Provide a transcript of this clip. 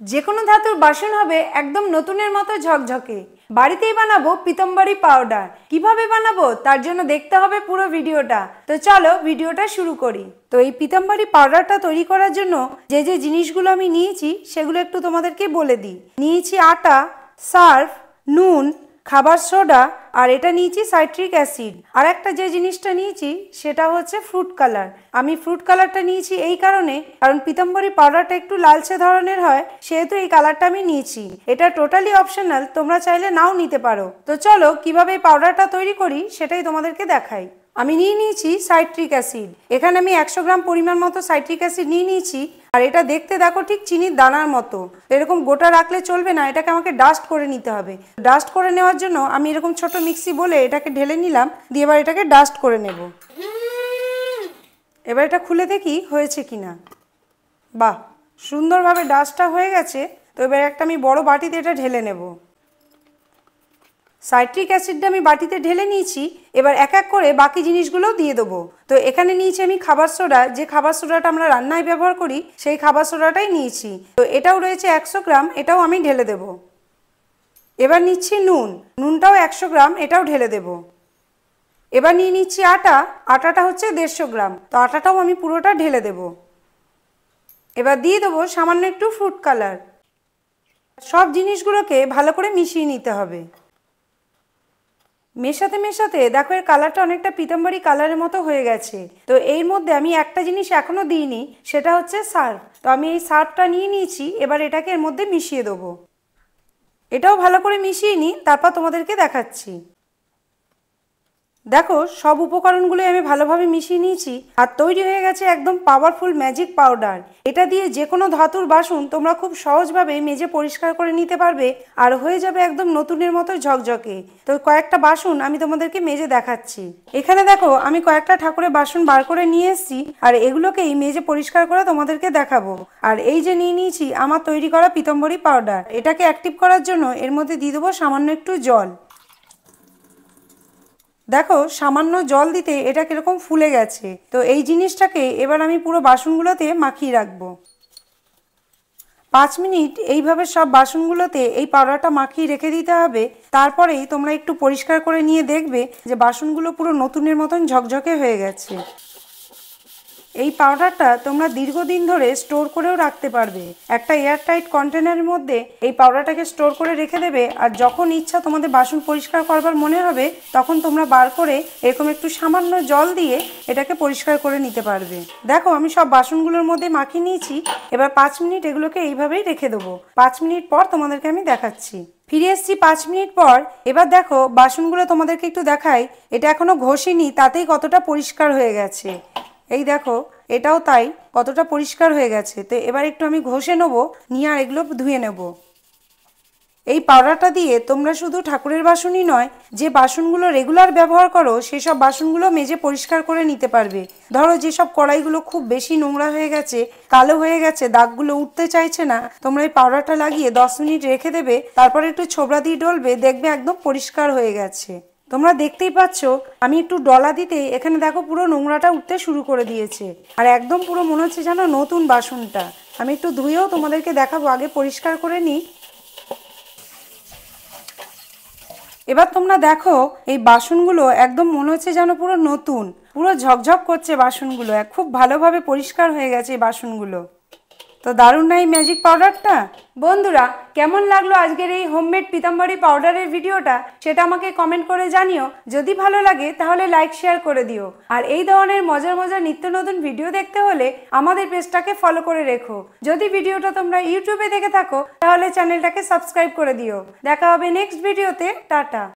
যে কোনো ধাতুর বাসন হবে একদম নতুনের মতো ঝকঝকে। বাড়িতেই বানাবো পিতম্বরী পাউডার। কিভাবে বানাবো তার জন্য দেখতে হবে পুরো ভিডিওটা। তো চলো ভিডিওটা শুরু করি। তো এই পিতম্বরী পাউডারটা তৈরি করার জন্য যে যে জিনিসগুলো আমি নিয়েছি সেগুলো একটু তোমাদেরকে বলে দিই। নিয়েছি আটা, সার্ফ, নুন, খাবার সোডা, আর এটা নিয়েছি সাইট্রিক অ্যাসিড। আর একটা যে জিনিসটা নিয়েছি সেটা হচ্ছে ফ্রুট কালার। আমি ফ্রুট কালারটা নিয়েছি এই কারণ পিতম্বরী পাউডারটা একটু লালচে ধরনের হয়, সেহেতু এই কালারটা আমি নিয়েছি। এটা টোটালি অপশনাল, তোমরা চাইলে নাও নিতে পারো। তো চলো কিভাবে এই পাউডারটা তৈরি করি সেটাই তোমাদেরকে দেখাই। আমি নিয়ে নিয়েছি সাইট্রিক অ্যাসিড। এখানে আমি 100 গ্রাম পরিমাণ মতো সাইট্রিক অ্যাসিড নিয়ে নিয়েছি। আর এটা দেখতে দেখো ঠিক চিনির দানার মতো। এরকম গোটা রাখলে চলবে না, এটাকে আমাকে ডাস্ট করে নিতে হবে। ডাস্ট করে নেওয়ার জন্য আমি এরকম ছোট মিক্সি বলে এটাকে ঢেলে নিলাম, দিয়ে এবার এটাকে ডাস্ট করে নেব। এবার এটা খুলে দেখি হয়েছে কিনা। বাহ, সুন্দরভাবে ডাস্টটা হয়ে গেছে। তো এবার একটা আমি বড় বাটিতে এটা ঢেলে নেব। সাইট্রিক অ্যাসিডটা আমি বাটিতে ঢেলে নিয়েছি। এবার এক এক করে বাকি জিনিসগুলো দিয়ে দেবো। তো এখানে নিয়েছি আমি খাবার সোডা, যে খাবার সোডাটা আমরা রান্নায় ব্যবহার করি সেই খাবার সোডাটাই নিয়েছি। তো এটাও রয়েছে 100 গ্রাম, এটাও আমি ঢেলে দেব। এবার নিচ্ছি নুন, নুনটাও 100 গ্রাম, এটাও ঢেলে দেব। এবার নিয়ে নিচ্ছি আটা, আটাটা হচ্ছে 150 গ্রাম, তো আটাটাও আমি পুরোটা ঢেলে দেব। এবার দিয়ে দেবো সামান্য একটু ফ্রুট কালার। সব জিনিসগুলোকে ভালো করে মিশিয়ে নিতে হবে। মেশাতে মেশাতে দেখো এর কালারটা অনেকটা পিতাম্বরী কালারের মতো হয়ে গেছে। তো এর মধ্যে আমি একটা জিনিস এখনো দিইনি, সেটা হচ্ছে সার্ফ। তো আমি এই সার্ফটা নিয়ে নিয়েছি, এবার এটাকে এর মধ্যে মিশিয়ে দেবো। এটাও ভালো করে মিশিয়ে নিই, তারপর তোমাদেরকে দেখাচ্ছি। দেখো সব উপকরণগুলো আমি ভালোভাবে মিশিয়ে নিয়েছি, আর তৈরি হয়ে গেছে একদম পাওয়ারফুল ম্যাজিক পাউডার। এটা দিয়ে যে কোনো ধাতুর বাসন তোমরা খুব সহজভাবে মেজে পরিষ্কার করে নিতে পারবে, আর হয়ে যাবে একদম নতুনের মতো ঝকঝকে। তো কয়েকটা বাসন আমি তোমাদেরকে মেজে দেখাচ্ছি। এখানে দেখো আমি কয়েকটা ঠাকুরের বাসন বার করে নিয়ে এসেছি, আর এগুলোকেই মেজে পরিষ্কার করে তোমাদেরকে দেখাবো। আর এই যে নিয়ে নিয়েছি আমার তৈরি করা পিতম্বরী পাউডার, এটাকে অ্যাক্টিভ করার জন্য এর মধ্যে দিয়ে দেবো সামান্য একটু জল। দেখো সামান্য জল দিতে এটা কিরকম ফুলে গেছে। তো এই জিনিসটাকে এবার আমি পুরো বাসনগুলোতে মাখিয়ে রাখবো। 5 মিনিট এইভাবে সব বাসনগুলোতে এই পাউডারটা মাখিয়ে রেখে দিতে হবে। তারপরেই তোমরা একটু পরিষ্কার করে নিয়ে দেখবে যে বাসনগুলো পুরো নতুনের মতন ঝকঝকে হয়ে গেছে। এই পাউডারটা তোমরা দীর্ঘদিন ধরে স্টোর করেও রাখতে পারবে। একটা এয়ারটাইট কন্টেনারের মধ্যে এই পাউডারটাকে স্টোর করে রেখে দেবে, আর যখন ইচ্ছা তোমাদের বাসন পরিষ্কার করবার মনে হবে তখন তোমরা বার করে এরকম একটু সামান্য জল দিয়ে এটাকে পরিষ্কার করে নিতে পারবে। দেখো আমি সব বাসনগুলোর মধ্যে মাখিয়ে নিয়েছি। এবার 5 মিনিট এগুলোকে এইভাবেই রেখে দেবো। 5 মিনিট পর তোমাদেরকে আমি দেখাচ্ছি। ফিরে এসেছি 5 মিনিট পর। এবার দেখো বাসনগুলো তোমাদেরকে একটু দেখাই। এটা এখনো ঘষিনি, তাতেই কতটা পরিষ্কার হয়ে গেছে। এই দেখো এটাও তাই, কতটা পরিষ্কার হয়ে গেছে। তো এবার একটু আমি ঘষে নেবো, নিয়ে আর এগুলো ধুয়ে নেব। এই পাউডারটা দিয়ে তোমরা শুধু ঠাকুরের বাসনই নয়, যে বাসনগুলো রেগুলার ব্যবহার করো সেসব বাসনগুলো মেজে পরিষ্কার করে নিতে পারবে। ধরো যেসব কড়াইগুলো খুব বেশি নোংরা হয়ে গেছে, কালো হয়ে গেছে, দাগগুলো উঠতে চাইছে না, তোমরা এই পাউডারটা লাগিয়ে 10 মিনিট রেখে দেবে, তারপরে একটু ছোবড়া দিয়ে ডলবে, দেখবে একদম পরিষ্কার হয়ে গেছে। তোমরা দেখতেই পাচ্ছ আমি একটু ডলা দিতে এখানে দেখো পুরো নোংরাটা উঠতে শুরু করে দিয়েছে, আর একদম পুরো মনে হচ্ছে যেন নতুন বাসনটা। আমি একটু ধুয়েও তোমাদেরকে দেখাবো, আগে পরিষ্কার করে নিই। এবার তোমরা দেখো এই বাসনগুলো একদম মনে হচ্ছে যেন পুরো নতুন, পুরো ঝকঝক করছে বাসনগুলো, খুব ভালোভাবে পরিষ্কার হয়ে গেছে এই বাসনগুলো। তো দারুণ না এই ম্যাজিক পাউডারটা? বন্ধুরা কেমন লাগলো আজকের এই হোমমেড পিতাম্বরী পাউডারের ভিডিওটা, সেটা আমাকে কমেন্ট করে জানিও। যদি ভালো লাগে তাহলে লাইক শেয়ার করে দিও। আর এই ধরনের মজার মজার নিত্য নতুন ভিডিও দেখতে হলে আমাদের পেজটাকে ফলো করে রেখো। যদি ভিডিওটা তোমরা ইউটিউবে দেখে থাকো তাহলে চ্যানেলটাকে সাবস্ক্রাইব করে দিও। দেখা হবে নেক্সট ভিডিওতে। টাটা।